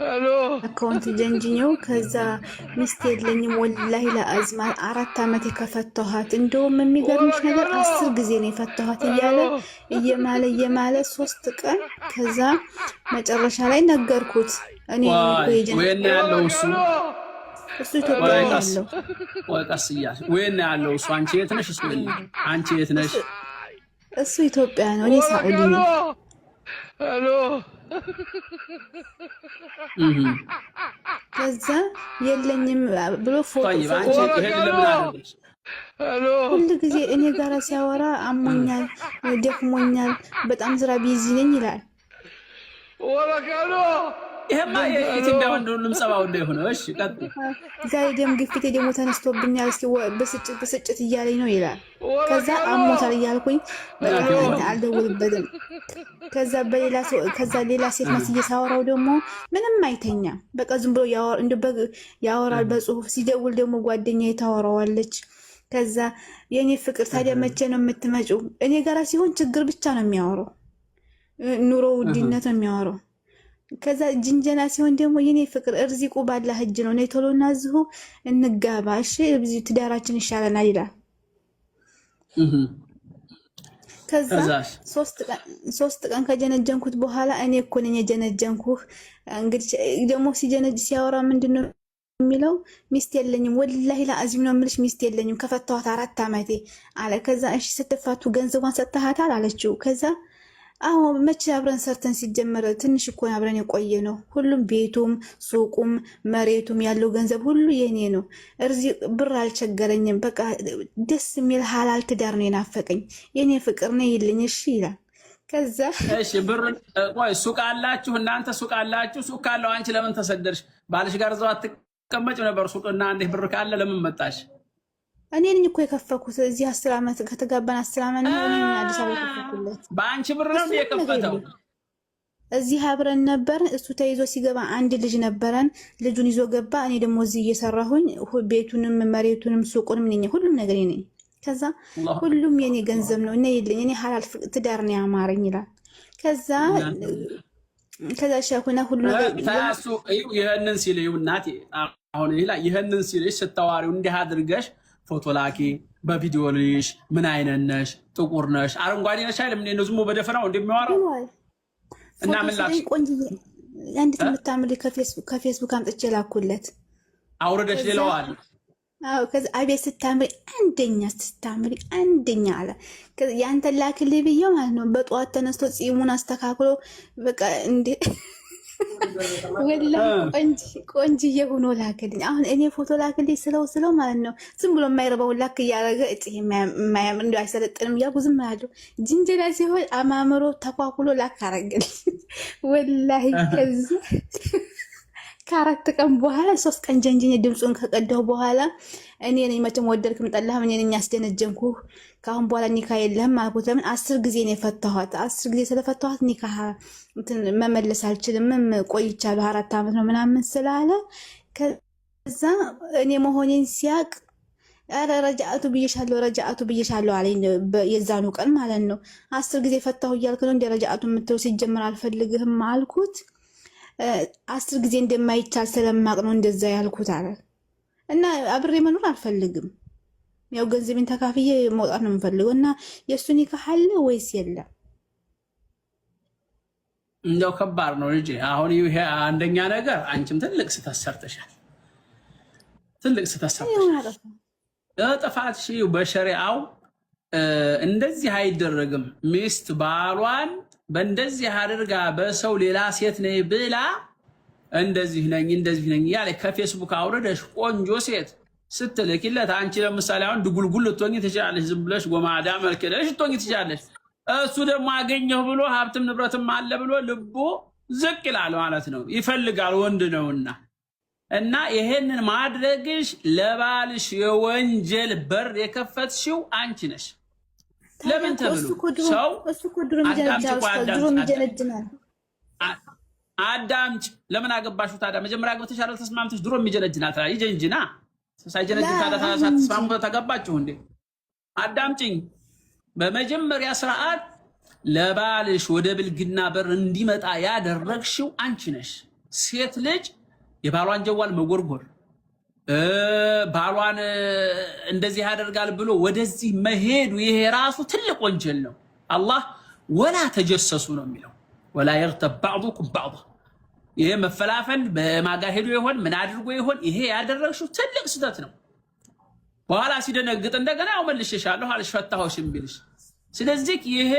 አካውንት ጀንጅኘው ከዛ ሚስት የለኝም ወላሂ ለአዝማ 4 ዓመት የከፈተኋት እንደውም የሚገርምሽ ነገር 10 ጊዜ ነው የፈተኋት እየማለ 3 ቀን ከዛ መጨረሻ ላይ ነገርኩት። እኔ ወይኔ ያለው እሱ ኢትዮጵያ ያለው ወቀስ እያልሽ ወይኔ ያለው እሱ አንቺ የት ነሽ? እሱ አንቺ የት ነሽ? እሱ ኢትዮጵያ ነው፣ እኔ ሳኡዲ ነው። ከዛ የለኝም ብሎ ፎቶ ሁሉ ጊዜ እኔ ጋር ሲያወራ አሞኛል፣ ደክሞኛል፣ በጣም ስራ ቢዚ ነኝ ይላል። ይሄማ የኢትዮጵያ ወንድ ሁሉም ጸባው እንደሆነ እሺ፣ ቀጥ ዛሬ ደም ግፊቴ ደግሞ ተነስቶብኛል፣ እስኪ ብስጭት እያለኝ ነው ይላል። ከዛ አሞታል እያልኩኝ በቃ አልደውልበትም። ከዛ ሌላ ሴት መስዬ ሳወራው ደግሞ ምንም አይተኛም። በቃ ዝም ብሎ ያወራል በጽሁፍ። ሲደውል ደግሞ ጓደኛዬ ታወራዋለች። ከዛ የኔ ፍቅር ታዲያ መቼ ነው የምትመጪው? እኔ ጋራ ሲሆን ችግር ብቻ ነው የሚያወራው፣ ኑሮ ውድነት ነው የሚያወራው። ከዛ ጅንጀና ሲሆን ደግሞ የኔ ፍቅር እርዚቁ ባላህ እጅ ነው፣ ነይ ቶሎና እዚሁ እንጋባ እሺ፣ ትዳራችን ይሻለናል ይላል። ከዛ 3 ቀን ከጀነጀንኩት በኋላ እኔ እኮ ነኝ የጀነጀንኩህ። እንግዲህ ደግሞ ሲያወራ ምንድነው የሚለው? ሚስት የለኝም ወላሂ ለአዚም ነው የምልሽ፣ ሚስት የለኝም ከፈታኋት 4 ዓመቴ አለ። ከዛ እሺ ስትፋቱ ገንዘቧን ሰጥተሃታል አለችው። ከዛ አዎ መቼ አብረን ሰርተን ሲጀመረ ትንሽ እኮ አብረን የቆየ ነው። ሁሉም ቤቱም ሱቁም መሬቱም ያለው ገንዘብ ሁሉ የኔ ነው። ብር አልቸገረኝም። በቃ ደስ የሚል ሀላል ትዳር ነው የናፈቀኝ። የኔ ፍቅር ነው ይልኝ እሺ ይላል። ከዛ እሺ ብር ቆይ ሱቅ አላችሁ እናንተ ሱቅ አላችሁ። ሱቅ ካለው አንቺ ለምን ተሰደድሽ? ባልሽ ጋር እዛው አትቀመጭም ነበር? ሱቅና እንዴ ብር ካለ ለምን መጣሽ? እኔ ነኝ እኮ የከፈኩት። እዚህ 10 ዓመት ከተጋባን 10 ዓመት ነው እኔ አዲስ አበባ የከፈኩለት። በአንቺ ብር ነው የከፈተው። እዚህ አብረን ነበር። እሱ ተይዞ ሲገባ አንድ ልጅ ነበረን። ልጁን ይዞ ገባ። እኔ ደግሞ እዚህ እየሰራሁኝ ቤቱንም መሬቱንም ሱቁንም ነኝ፣ ሁሉም ነገር ነኝ። ከዛ ሁሉም የኔ ገንዘብ ነው እና ይልኝ እኔ ሐላል ትዳር ነው ያማረኝ ይላል። ከዛ ሻኩና ሁሉ ነገር ታሱ ይሄንን ሲል እናቴ አሁን ይሄንን ሲልሽ ስታዋሪው እንዲህ አድርገሽ ፎቶ ላኪ፣ በቪዲዮ ልሽ ምን አይነት ነሽ? ጥቁር ነሽ? አረንጓዴ ነሽ? አይልም እንዴ ነው ዝም በደፈናው እንደሚያወራው እና ምን ላክሽ? ቆንጆ አንዲት የምታምሪ ከፌስቡክ አምጥቼ ላኩለት። አውረደሽ ሌላው አለ። አዎ ከዛ አቤት ስታምሪ አንደኛ አለ። ከዛ ያንተ ላክልኝ ብዬው ማለት ነው። በጠዋት ተነስቶ ጺሙን አስተካክሎ በቃ እንዴ ወላሂ ቆንጅዬ ሆኖ ላክልኝ። አሁን እኔ ፎቶ ላክልኝ ስለው ማለት ነው ዝም ብሎ የማይረባውን ላክ እያደረገ የማያምር እንዲ አይሰለጥንም እያልኩ ዝም ያለው ጅንጀና ሲሆን አማምሮ ተኳኩሎ ላክ አረግልኝ ወላሂ። ከዚህ ከ4 ቀን በኋላ 3 ቀን ጀንጅኝ ድምፁን ከቀዳሁ በኋላ እኔ ነኝ መቼም ወደድክም ጠላህም እኔ ነኝ ያስደነጀንኩህ። ከአሁን በኋላ ኒካ የለህም አልኩት። ለምን 10 ጊዜ ነው የፈታኋት። 10 ጊዜ ስለፈታኋት ኒካ መመለስ አልችልም፣ ቆይቻለሁ 4 ዓመት ነው ምናምን ስላለ ከዛ እኔ መሆኔን ሲያቅ ኧረ ረጃአቱ ብዬሻለሁ አለኝ። የዛኑ ቀን ማለት ነው 10 ጊዜ ፈታሁ እያልክ ነው እንደ ረጃአቱ የምትለው? ሲጀምር አልፈልግህም አልኩት። 10 ጊዜ እንደማይቻል ስለማቅ ነው እንደዛ ያልኩት አለ። እና አብሬ መኖር አልፈልግም፣ ያው ገንዘቤን ተካፍዬ መውጣት ነው የምፈልገው። እና የእሱ ኒካህ አለ ወይስ የለም? እንደው ከባድ ነው ልጅ። አሁን ይሄ አንደኛ ነገር አንቺም ትልቅ ስህተት ሰርተሻል። ጥፋትሽ በሸሪዓው እንደዚህ አይደረግም። ሚስት ባሏን በእንደዚህ አድርጋ በሰው ሌላ ሴት ነኝ ብላ እንደዚህ ነኝ ያለ ከፌስቡክ አውረደሽ ቆንጆ ሴት ስትልኪለት አንቺ ለምሳሌ አሁን ድጉልጉል ልትሆኚ ትችላለሽ። ዝም ብለሽ ጎማዳ መልክለሽ ልትሆኚ ትችላለሽ። እሱ ደግሞ አገኘሁ ብሎ ሀብትም ንብረትም አለ ብሎ ልቡ ዝቅ ይላል ማለት ነው። ይፈልጋል ወንድ ነውና እና ይሄንን ማድረግሽ ለባልሽ የወንጀል በር የከፈትሽው አንቺ ነሽ። ለምን ተብሎ ሰው አዳምጭ ለምን አገባሽው ታዲያ? መጀመሪያ አግብተሽ አይደል ተስማምተሽ? ድሮ የሚጀነጅናት ይጀንጅና ሳይጀነጅ ታዲያ ተስማምቶ ተገባችሁ እንዴ? አዳምጭኝ። በመጀመሪያ ስርዓት ለባልሽ ወደ ብልግና በር እንዲመጣ ያደረግሽው አንቺ ነሽ። ሴት ልጅ የባሏን ጀዋል መጎርጎር ባሏን እንደዚህ ያደርጋል ብሎ ወደዚህ መሄዱ ይሄ ራሱ ትልቅ ወንጀል ነው። አላህ ወላ ተጀሰሱ ነው የሚለው። ወላ يغتب بعضكم بعضا። ይሄ መፈላፈል በማጋ ሄዶ ይሆን ምን አድርጎ ይሆን ይሄ ያደረግሽው ትልቅ ስህተት ነው። በኋላ ሲደነግጥ እንደገና ያው መልሼሻለሁ አልፈታሁሽም ቢልሽ። ስለዚህ ይሄ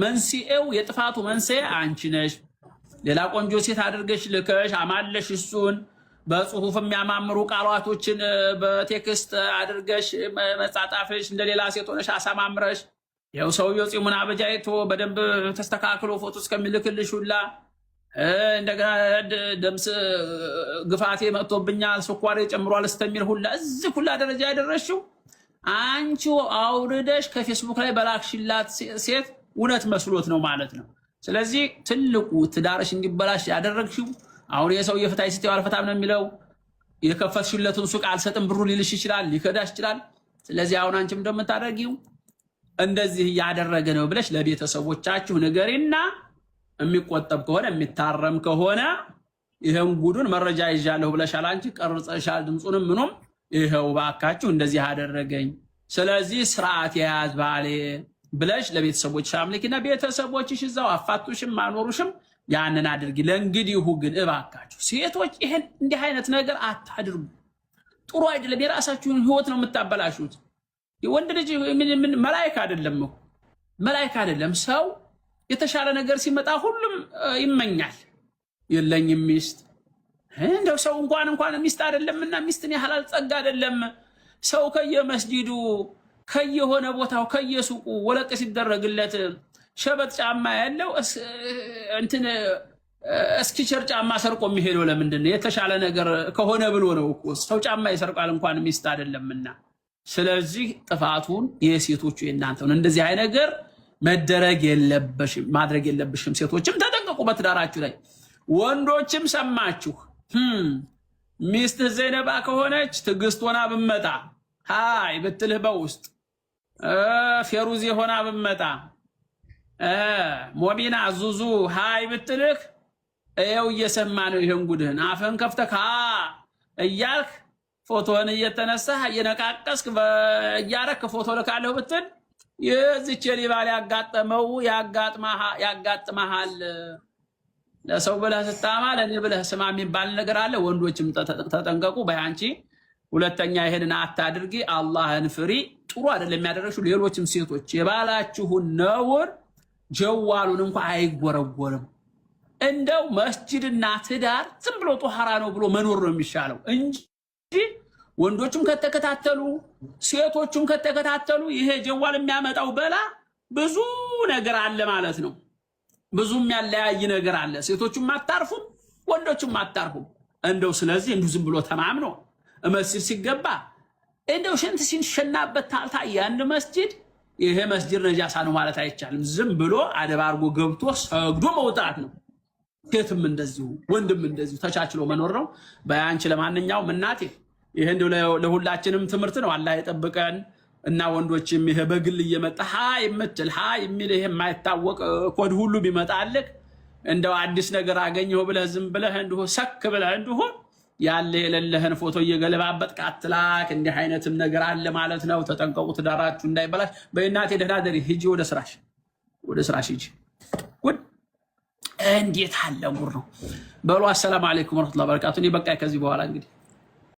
መንስኤው የጥፋቱ መንስኤ አንቺ ነሽ። ሌላ ቆንጆ ሴት አድርገሽ ልከሽ አማለሽ እሱን በጽሁፍ የሚያማምሩ ቃላቶችን በቴክስት አድርገሽ መጻጻፍሽ እንደሌላ ሴት ሆነሽ አሳማምረሽ ያው ሰውየው ፂሙን አበጃይቶ በደንብ ተስተካክሎ ፎቶ እስከሚልክልሽ ሁላ እንደገና ደምስ ግፋቴ መጥቶብኛል ስኳሬ ጨምሯል እስከሚል ሁላ እዚህ ሁላ ደረጃ ያደረሽው አንቺ አውርደሽ ከፌስቡክ ላይ በላክሽላት ሴት እውነት መስሎት ነው ማለት ነው። ስለዚህ ትልቁ ትዳርሽ እንዲበላሽ ያደረግሽው አሁን የሰው የፍታይ ስትይ አልፈታም ነው የሚለው። የከፈትሽለትን ሱቅ አልሰጥም ብሩ ሊልሽ ይችላል፣ ሊከዳሽ ይችላል። ስለዚህ አሁን አንቺም እንደምታደርጊው እንደዚህ ያደረገ ነው ብለሽ ለቤተሰቦቻችሁ ንገሪና የሚቆጠብ ከሆነ የሚታረም ከሆነ ይሄን ጉዱን መረጃ ይዣለሁ ብለሻል፣ አንቺ ቀርጸሻል፣ ድምጹንም ምኑም ይሄው ባካችሁ እንደዚህ ያደረገኝ ስለዚህ ስርዓት የያዝ ባሌ ብለሽ ለቤተሰቦችሽ አምልኪና ቤተሰቦችሽ እዛው አፋቱሽም ማኖሩሽም ያንን አድርጊ። ለእንግዲሁ ግን እባካችሁ ሴቶች ይሄን እንዲህ አይነት ነገር አታድርጉ። ጥሩ አይደለም። የራሳችሁን ህይወት ነው የምታበላሹት። የወንድ ልጅ ምን መላእክት አይደለም እኮ መላእክት አይደለም። ሰው የተሻለ ነገር ሲመጣ ሁሉም ይመኛል። የለኝም ሚስት እንደው ሰው እንኳን ሚስት አይደለምና ሚስትን ያህላል ጸጋ አይደለም። ሰው ከየመስጂዱ ከየሆነ ቦታው ከየሱቁ ወለቅ ሲደረግለት ሸበት ጫማ ያለው እንትን እስኪቸር ጫማ ሰርቆ የሚሄደው ለምንድን ነው? የተሻለ ነገር ከሆነ ብሎ ነው እኮ። ሰው ጫማ ይሰርቃል እንኳን ሚስት አይደለምና። ስለዚህ ጥፋቱን የሴቶቹ የእናንተ ነው። እንደዚህ አይነት ነገር መደረግ የለበሽም ማድረግ የለብሽም። ሴቶችም ተጠንቀቁ በትዳራችሁ ላይ። ወንዶችም ሰማችሁ ሚስት ዘይነባ ከሆነች ትግስት ሆና ብመጣ ሃይ ብትልህ በውስጥ ፌሩዝ ሆና ብመጣ ሞቢና ዙዙ ሃይ ብትልህ እየው እየሰማ ነው። ይሄን ጉድህን አፈን ከፍተህ እያልክ ፎቶን እየተነሳህ እየነቃቀስክ እያረክ ፎቶ ልካለሁ ብትል የዚች ሊባል ያጋጠመው ያጋጥማሃል። ለሰው ብለህ ስታማ ለኔ ብለህ ስማ የሚባል ነገር አለ። ወንዶችም ተጠንቀቁ። በያንቺ ሁለተኛ ይሄንን አታድርጊ። አላህን ፍሪ። ጥሩ አይደለም የሚያደርግሽው። ሌሎችም ሴቶች የባላችሁን ነውር ጀዋሉን እንኳን አይጎረጎርም። እንደው መስጂድና ትዳር ዝም ብሎ ጧሃራ ነው ብሎ መኖር ነው የሚሻለው እንጂ ወንዶቹም ከተከታተሉ ሴቶቹም ከተከታተሉ ይሄ ጀዋል የሚያመጣው በላ ብዙ ነገር አለ ማለት ነው። ብዙም ያለያይ ነገር አለ። ሴቶቹም አታርፉም፣ ወንዶቹም አታርፉም። እንደው ስለዚህ እንዱ ዝም ብሎ ተማምኖ መስጂድ ሲገባ እንደው ሽንት ሲንሸናበት ታልታ ያን መስጂድ ይሄ መስጂድ ነጃሳ ነው ማለት አይቻልም። ዝም ብሎ አደባርጎ ገብቶ ሰግዶ መውጣት ነው። ሴትም እንደዚሁ ወንድም እንደዚሁ ተቻችሎ መኖር ነው። በያንቺ ለማንኛውም እናቴ ይሄ እንደው ለሁላችንም ትምህርት ነው። አላህ ይጠብቀን እና ወንዶችም ይሄ በግል እየመጣ ሃይ የምትል ሃይ የሚል ይሄ የማይታወቅ ኮድ ሁሉ ቢመጣልክ እንደው አዲስ ነገር አገኘሁ ብለህ ዝም ብለህ እንዲሁ ሰክ ብለህ እንዲሁ ያለ የሌለህን ፎቶ እየገለባበጥ ካትላክ እንዲህ አይነትም ነገር አለ ማለት ነው። ተጠንቀቁ፣ ትዳራችሁ እንዳይበላሽ። በእናቴ ደህና ደሪ ሂጂ፣ ወደ ስራሽ ሂጂ። ጉድ እንዴት አለ ጉድ ነው በሉ። አሰላሙ አለይኩም ወራህመቱላሂ ወበረካቱ። እኔ በቃ ከዚህ በኋላ እንግዲህ